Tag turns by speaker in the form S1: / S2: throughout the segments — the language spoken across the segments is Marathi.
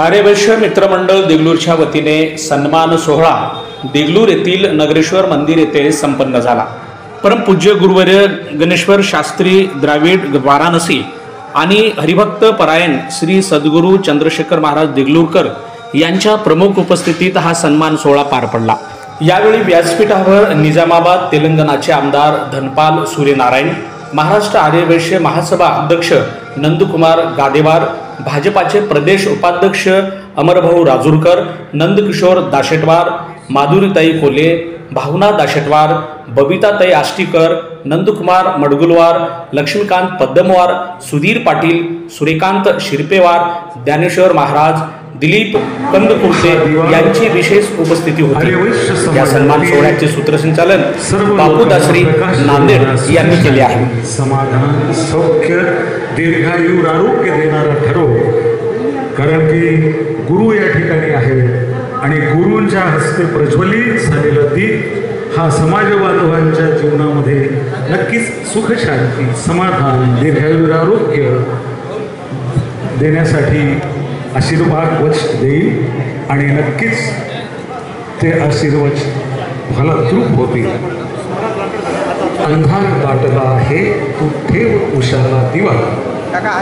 S1: आर्यवैश्य मित्रमंडळ देगलूरच्या वतीने सन्मान सोहळा देगलूर येथील नगरेश्वर मंदिर येथे संपन्न झाला। परमपूज्य गुरुवर्य गणेश्वर शास्त्री द्राविड वाराणसी आणि हरिभक्त परायण श्री सद्गुरू चंद्रशेखर महाराज देगलूरकर यांच्या प्रमुख उपस्थितीत हा सन्मान सोहळा पार पडला। यावेळी व्यासपीठावर निजामाबाद तेलंगणाचे आमदार धनपाल सूर्यनारायण, महाराष्ट्र आर्यवैश्य महासभा अध्यक्ष नंदकुमार गादेवार, भाजपाचे प्रदेश उपाध्यक्ष अमरभाऊ राजूरकर, नंदकिशोर दाशेटवार, माधुरीताई कोले, भावना दाशेटवार, बबिताताई आष्टीकर, नंदकुमार मडगुलवार, लक्ष्मीकांत पद्मवार, सुधीर पाटील, सूर्यकांत शिरपेवार, ज्ञानेश्वर महाराज, दिलीप कंदकुर्ते यांची विशेष उपस्थिती होती। या सन्मान सोहळ्याचे सूत्रसंचालन बापू दासरी नांदेड यांनी केले आहे।
S2: समाधान, सौख्य, दीर्घायु, आरोग्य देणारा ठरो, कारण की गुरु या ठिकाणी आहे आणि गुरूंच्या हस्ते प्रज्वलित झालेला दीप हा समाज बांधवांच्या जीवनामध्ये नक्कीच सुख, शांती, समाधान, दीर्घायु, आरोग्य देण्यासाठी आशीर्वाद वच देईल आणि नक्कीच ते आशीर्वाद फलद्रूप होतील। अंधार दाटला आहे तू ठेव उशाला दिवा,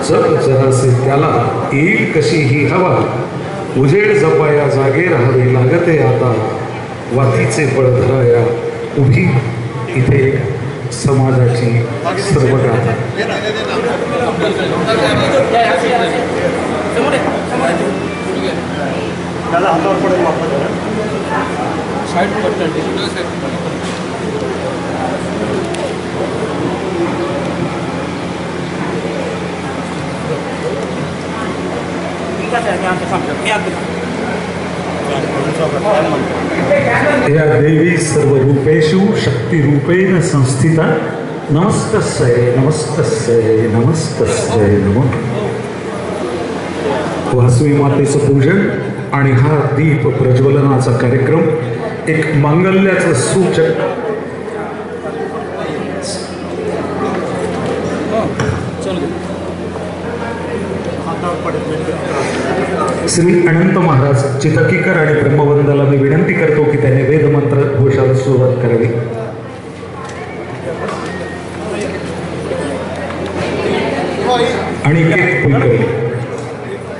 S2: जग जरासे त्याला येईल कशी ही हवा, उजेड जपाया जागे राहावे लागते आता, वातीचे बळ धराया उभी इथे समाजाची सर्व गाथा।
S3: त्याला हातावर पडेल वापरतो साईड पडतं
S2: या देवी सर्वरूपेषु शक्तिरूपेण संस्थिता, नमस्तस्यै नमस्तस्यै नमस्तस्यै नमः। वासवी मातेचं पूजन आणि हा दीप प्रज्वलनाचा कार्यक्रम एक मांगल्याचं सूचक श्री अनंत महाराज चितकीकर आणि ब्रह्मवंदाला मी विनंती करतो की त्यांनी वेदमंत्र घोषाला सुरुवात करावी। आणि केक कुलकर्णी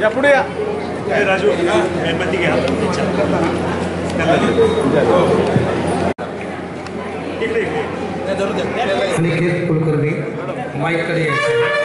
S3: या पुढे या राजू मेणबत्ती घ्या
S2: अनिकेत कुलकर्णी माईक कडे यायचं।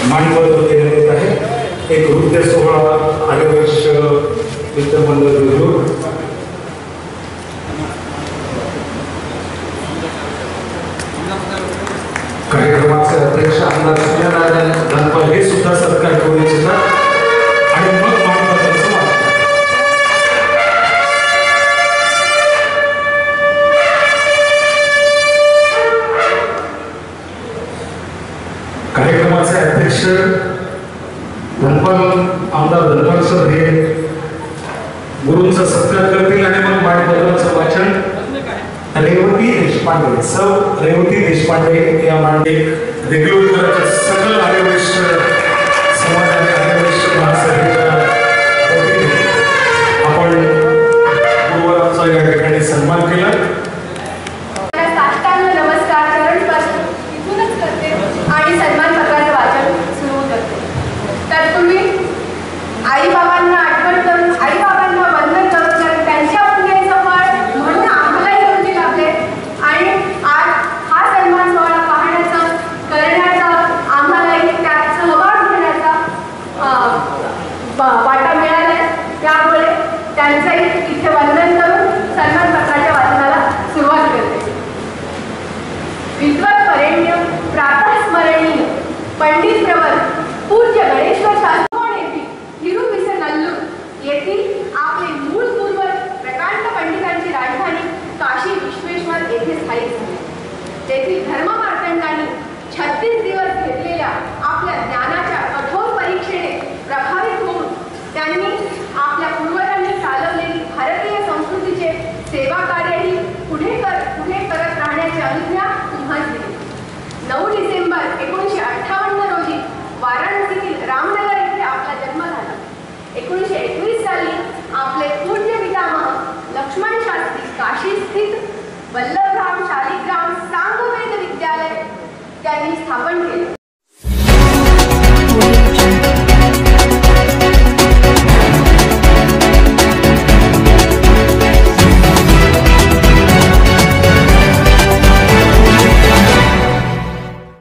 S2: मानपत्र देण्यात येत आहे. एक नृत्य सोहळा आर्यवैश मित्रमंडळ देगलूर कार्यक्रमाचे अध्यक्ष आमदार सूर्यनारायण धनपाल हे सुद्धा सत्कार करू इच्छितात आणि मग मानपत्राचं वाचन. कार्यक्रमाचे अध्यक्ष आमदार धनपाल सर हे गुरूंचा सत्कार करतील आणि मग मानपत्राचं वाचन रेवती देशपांडे रेवती देशपांडे या मांडे देगलूरकरांच्या सकल आर्यवैश्य समाज आणि आर्यवैश्य महासभेच्या वतीने आपण गुरुवारांचा या ठिकाणी सन्मान केला.
S4: आणि सन्मान पत्राचं वाचन सुरू करते. तर तुम्ही आई बाबांना आठवण करून आई बाबांना वंदन करून त्यांच्या पुण्याचं फळ म्हणून आम्हालाही गुरुजी लाभले आणि आज हा सन्मान सोहळा पाहण्याचा करण्याचा आम्हालाही त्यात सहभाग घेण्याचा वाटा मिळाला. त्यामुळे त्यांचंही इथे वंदन करून सन्मान पत्राच्या वाचनाला सुरुवात करते. विद्वत वरेण्य प्रातःस्मरणीय पंडित प्रवर पूज्य गणेश्वर शास्त्री येथील तिरुविसनल्लूर येथील आपले मूळ पूर्वज प्रकांड पंडितांची राजधानी काशी विश्वेश्वर येथे स्थायिक झाले. तेथील धर्ममार्तंडांनी 36 दिवस घेतलेल्या आपल्या ज्ञानाच्या कठोर परीक्षेने प्रभावित होऊन त्यांनी आपल्या पूर्वजांनी चालवलेली भारतीय संस्कृतीचे सेवा कार्यही पुढे करत राहण्याची अनुज्ञा तुम्हास दिली. 9 डिसेंबर 1958 रोजी वाराणसीतील रामनगर येथे आपला जन्म झाला. 1921 साली आपले पूज्य पितामह लक्ष्मण शास्त्री काशी स्थित वल्लभराम शालिग्राम सांगवेद विद्यालय त्यांनी स्थापन केले.